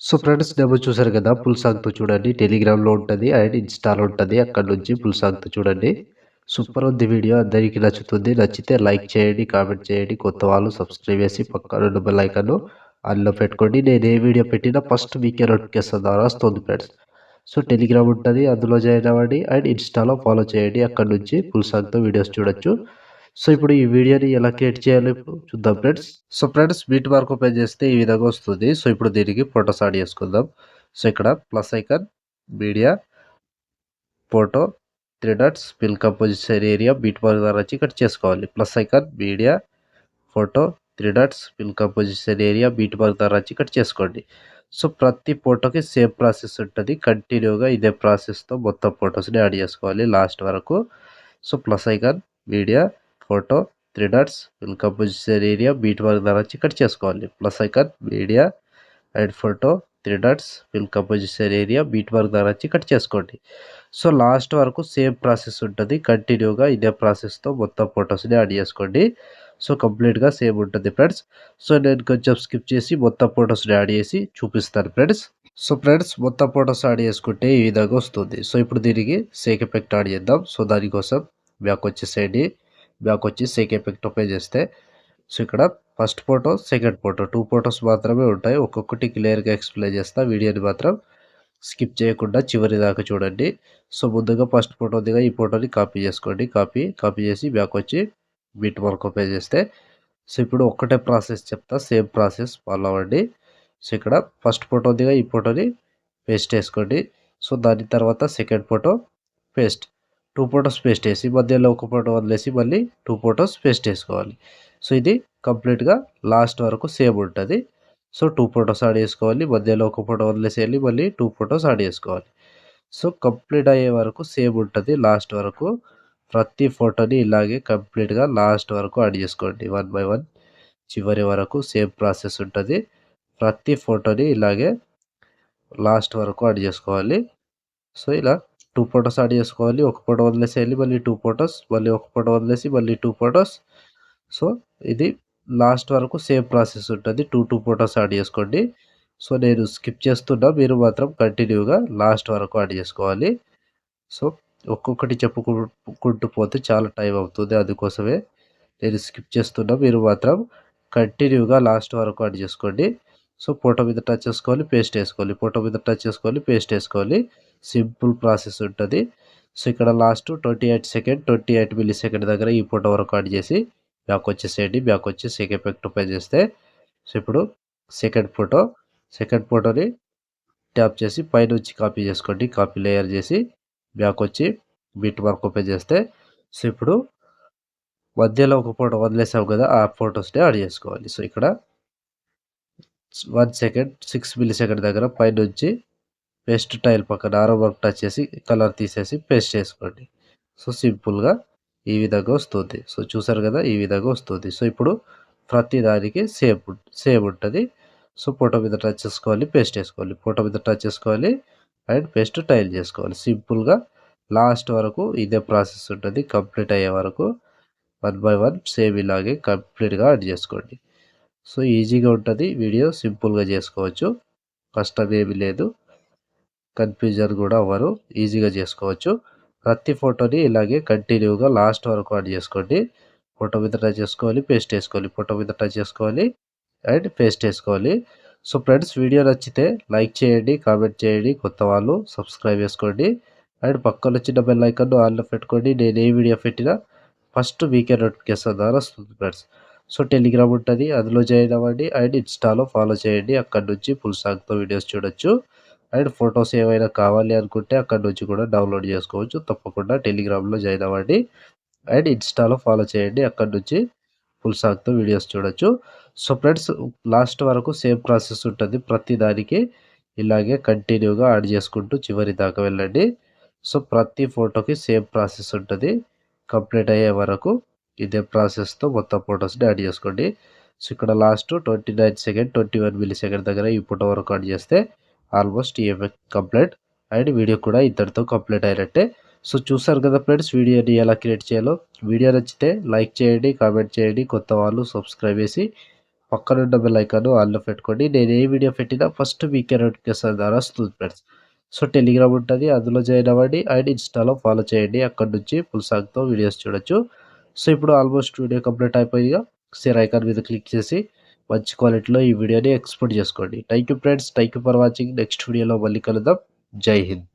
So friends demo చూసారు కదా! Full సాంగ్‌తో చూడండి. టెలిగ్రామ్‌లో ఉంటది అండ్ ఇన్‌స్టాలో ఉంటది. అక్కడి నుంచి ఫుల్ సాంగ్‌తో చూడండి. సూపర్ ఉంది వీడియో. అందరికి నచ్చుతుంది. నచ్చితే లైక్ చేయండి, కామెంట్ చేయండి. కొత్త వాళ్ళు సబ్స్క్రైబ్ చేసి పక్కన ఉన్న బెల్ ఐకాన్‌ను ఆన్‌లో పెట్టుకోండి. నేను ఏ వీడియో పెట్టినా ఫస్ట్ మీకే నోటిఫికేషన్ ద్వారా వస్తుంది ఫ్రెండ్స్. సో టెలిగ్రామ్ ఉంటది. అందులో జాయిన్ అవ్వండి అండ్ ఇన్‌స్టాలో ఫాలో చేయండి. అక్కడి నుంచి ఫుల్ సాంగ్‌తో వీడియోస్ చూడొచ్చు. సో ఇప్పుడు ఈ వీడియోని ఎలా క్రియేట్ చేయాలో ఇప్పుడు చూద్దాం friends. So friends beat mark open చేస్తే ఈ విధంగా వస్తుంది. సో ఇప్పుడు దీనికి ఫోటోస్ యాడ్ చేసుకుందాం. సో ఇక్కడ plus icon, media, photo, 3 dots, fill composition area beat mark ద్వారా వచ్చి కట్ చేసుకోవాలి. Plus icon, media, photo, 3 dots, fill composition area beat mark ద్వారా వచ్చి కట్ చేసుకోండి. సో ప్రతి ఫోటోకి సేమ్ ప్రాసెస్ ఉంటుంది. కంటిన్యూగా ఇదే ప్రాసెస్తో మొత్తం ఫొటోస్ని యాడ్ చేసుకోవాలి లాస్ట్ వరకు. So plus icon, media, photo, 3 dots, fill composition area beat mark ద్వారా వచ్చి కట్ చేసుకోవాలి. Plus icon, media and photo, 3 dots, fill composition area beat mark ద్వారా వచ్చి కట్ చేసుకోండి. సో లాస్ట్ వరకు సేమ్ ప్రాసెస్ ఉంటుంది. కంటిన్యూగా ఇదే ప్రాసెస్తో మొత్తం ఫొటోస్ని యాడ్ చేసుకోండి. సో కంప్లీట్గా సేమ్ ఉంటుంది ఫ్రెండ్స్. సో నేను కొంచెం స్కిప్ చేసి మొత్తం ఫొటోస్ని యాడ్ చేసి చూపిస్తాను ఫ్రెండ్స్. సో ఫ్రెండ్స్ మొత్తం ఫొటోస్ యాడ్ చేసుకుంటే ఈ విధంగా వస్తుంది. సో ఇప్పుడు దీనికి సేక్ ఎఫెక్ట్ యాడ్ చేద్దాం. సో దానికోసం బ్యాక్ వచ్చేసేయండి. బ్యాక్ వచ్చి సేక్ ఎఫెక్ట్ ఓపెన్ చేస్తే సో ఇక్కడ first photo, second photo 2 photos మాత్రమే ఉంటాయి. ఒక్కొక్కటి క్లియర్‌గా ఎక్స్‌ప్లెయిన్ చేస్తా. వీడియోని మాత్రం స్కిప్ చేయకుండా చివరి దాకా చూడండి. సో ముందుగా ఫస్ట్ ఫోటో ఉందిగా ఈ ఫోటోని కాపీ చేసుకోండి. కాపీ చేసి బ్యాక్ వచ్చి బిట్ మార్క్ ఓపెన్ చేస్తే సో ఇప్పుడు ఒక్కటే ప్రాసెస్ చెప్తా. సేమ్ ప్రాసెస్ ఫాలో అవ్వండి. సో ఇక్కడ ఫస్ట్ ఫోటో ఉందిగా ఈ ఫోటోని పేస్ట్ చేసుకోండి. సో దాని తర్వాత second photo paste. 2 photos paste చేసి మధ్యలో ఒక ఫోటో వదిలేసి మళ్ళీ 2 ఫోటోస్ పేస్ట్ చేసుకోవాలి. సో ఇది కంప్లీట్‌గా లాస్ట్ వరకు సేమ్ ఉంటది. సో 2 ఫోటోస్ యాడ్ చేసుకోవాలి. మధ్యలో ఒక ఫోటో వదిలేసేయాలి. మళ్ళీ 2 ఫోటోస్ యాడ్ చేసుకోవాలి. సో కంప్లీట్ అయ్యే వరకు సేమ్ ఉంటది లాస్ట్ వరకు. ప్రతి ఫోటోని ఇలాగే కంప్లీట్‌గా లాస్ట్ వరకు యాడ్ చేసుకోండి. వన్ బై వన్ చివరి వరకు సేమ్ ప్రాసెస్ ఉంటది. ప్రతి ఫోటోని ఇలాగే లాస్ట్ వరకు యాడ్ చేసుకోవాలి. సో ఇలా 2 ఫోటోస్ యాడ్ చేసుకోవాలి. ఒక ఫోటో వదిలేసేయాలి. మళ్ళీ 2 ఫోటోస్, మళ్ళీ ఒక ఫోటో వదిలేసి మళ్ళీ 2 ఫోటోస్. సో ఇది లాస్ట్ వరకు సేమ్ ప్రాసెస్ ఉంటది. 2 ఫోటోస్ యాడ్ చేసుకోండి. సో నేను స్కిప్ చేస్తున్నా. మీరు మాత్రం కంటిన్యూగా లాస్ట్ వరకు యాడ్ చేసుకోవాలి. సో ఒక్కొక్కటి చెప్పుకుంటూ పోతే చాలా టైం అవుతుంది. అందుకోసమే నేను స్కిప్ చేస్తున్నా. మీరు మాత్రం కంటిన్యూగా లాస్ట్ వరకు యాడ్ చేసుకోండి. సో ఫోటో మీద టచ్ చేసుకోవాలి, పేస్ట్ ఏసుకోవాలి. ఫోటో మీద టచ్ చేసుకోవాలి, పేస్ట్ ఏసుకోవాలి. సింపుల్ ప్రాసెస్ ఉంటది. సో ఇక్కడ లాస్ట్ 28 సెకండ్, 28 మిల్లీ సెకండ్ దగ్గర ఈ ఫోటో వరకు యాడ్ చేసి బ్యాక్ వచ్చేసేయండి. బ్యాక్ వచ్చి సేక్ ఎఫెక్ట్ ఓపెన్ చేస్తే సో ఇప్పుడు సెకండ్ ఫోటో, సెకండ్ ఫోటోని ట్యాప్ చేసి పైనుంచి కాపీ చేసుకోండి. కాపీ లేయర్ చేసి బ్యాక్ వచ్చి బిట్ మార్క్ ఓపెన్ చేస్తే సో ఇప్పుడు మధ్యలో ఒక ఫోటో వదిలేసాం కదా! ఆ ఫోటోస్‌ని యాడ్ చేసుకోవాలి. సో ఇక్కడ 1 సెకండ్ 6 మిల్లీ సెకండ్ దగ్గర పైనుంచి పేస్ట్ టైల్ పక్కన ఆరో మార్క్ టచ్ చేసి కలర్ తీసేసి పేస్ట్ చేసుకోండి. సో సింపుల్‌గా ఈ విధంగా వస్తుంది. సో చూసారు కదా! ఈ విధంగా వస్తుంది. సో ఇప్పుడు ప్రతి దానికి సేమ్ ఉంటది. సో ఫోటో మీద టచ్ చేసుకోవాలి, పేస్ట్ చేసుకోవాలి. ఫోటో మీద టచ్ చేసుకోవాలి అండ్ పేస్ట్ టైల్ చేసుకోవాలి. సింపుల్‌గా లాస్ట్ వరకు ఇదే ప్రాసెస్ ఉంటది. కంప్లీట్ అయ్యే వరకు వన్ బై వన్ సేమ్ ఇలాగే కంప్లీట్‌గా యాడ్ చేసుకోండి. సో ఈజీగా ఉంటది. వీడియో సింపుల్‌గా చేసుకోవచ్చు. కష్టమేమి లేదు. కన్‌ఫ్యూజన్ గూడా అవ్వరు. ఈజీగా జేసుకోవచ్చు. ప్రతి ఫోటోని ఇలాగే కంటిన్యూగా లాస్ట్ వరకు యాడ్ జేసుకోండి. ఫోటో మీద టచ్ చేసుకోవాలి, పేస్ట్ ఏసుకోవాలి. ఫోటో మీద టచ్ చేసుకోవాలి అండ్ పేస్ట్ ఏసుకోవాలి. సో ఫ్రెండ్స్ వీడియో నచ్చితే లైక్ చేయండి, కామెంట్ చేయండి. కొత్త వాళ్ళు సబ్స్క్రైబ్ చేసుకోండి. అండ్ పక్కన చిన్న బెల్ ఐకాన్‌ను ఆన్‌లో పెట్టుకోండి. నేను ఏ వీడియో పెట్టినా ఫస్ట్ మీకే నోటిఫికేషన్ ద్వారా వస్తుంది ఫ్రెండ్స్. సో టెలిగ్రామ్ ఉంటది. అందులో జాయిన్ అవ్వండి అండ్ ఇన్‌స్టాలో ఫాలో చేయండి. అక్కడి నుంచి ఫుల్ సాంగ్‌తో వీడియోస్ చూడొచ్చు. అండ్ ఫోటోస్ ఏవైనా కావాలి అనుకుంటే అక్కడి నుంచి కూడా డౌన్లోడ్ చేసుకోవచ్చు. తప్పకుండా టెలిగ్రామ్‌లో జాయిన్ అవ్వండి. అండ్ ఇన్‌స్టాలో ఫాలో చేయండి. అక్కడి నుంచి ఫుల్ సాంగ్‌తో వీడియోస్ చూడొచ్చు. సో ఫ్రెండ్స్ లాస్ట్ వరకు సేమ్ ప్రాసెస్ ఉంటది. ప్రతి దానికి ఇలాగే కంటిన్యూగా యాడ్ చేసుకుంటూ చివరి దాకా వెళ్ళండి. సో ప్రతి ఫోటోకి సేమ్ ప్రాసెస్ ఉంటది. కంప్లీట్ అయ్యే వరకు ఇదే ప్రాసెస్‌తో మొత్తం ఫోటోస్‌ని యాడ్ చేసుకోండి. సో ఇక్కడ లాస్ట్ 29 సెకండ్, 21 మిల్లీ సెకండ్ దగ్గర ఈ ఫోటో వరకు యాడ్ చేస్తే ఆల్మోస్ట్ ఈ ఎఫెక్ట్ కంప్లీట్ అండ్ వీడియో కూడా ఇంతటితో కంప్లీట్ అయినట్టే. సో చూసారు కదా ఫ్రెండ్స్ వీడియోని ఎలా క్రియేట్ చేయాలో. వీడియో నచ్చితే లైక్ చేయండి, కామెంట్ చేయండి. కొత్త వాళ్ళు సబ్స్క్రైబ్ చేసి పక్కనున్న బెల్ ఐకాన్ ఆన్‌లో పెట్టుకోండి. నేను ఏ వీడియో పెట్టినా ఫస్ట్ మీకే నోటిఫికేషన్ ద్వారా వస్తుంది ఫ్రెండ్స్. సో, టెలిగ్రామ్ ఉంటది. అందులో జాయిన్ అవ్వండి అండ్ ఇన్‌స్టాలో ఫాలో చేయండి. అక్కడి నుంచి ఫుల్ సాంగ్‌తో వీడియోస్ చూడొచ్చు. సో, ఇప్పుడు ఆల్మోస్ట్ వీడియో కంప్లీట్ అయిపోయిందిగా. షేర్ ఐకాన్ మీద క్లిక్ చేసి మంచి క్వాలిటీలో ఈ వీడియోని ఎక్స్‌పోర్ట్ చేసుకోండి. Thank you friends. Thank you for watching. Next వీడియోలో మళ్ళీ కలుద్దాం. జై హింద్.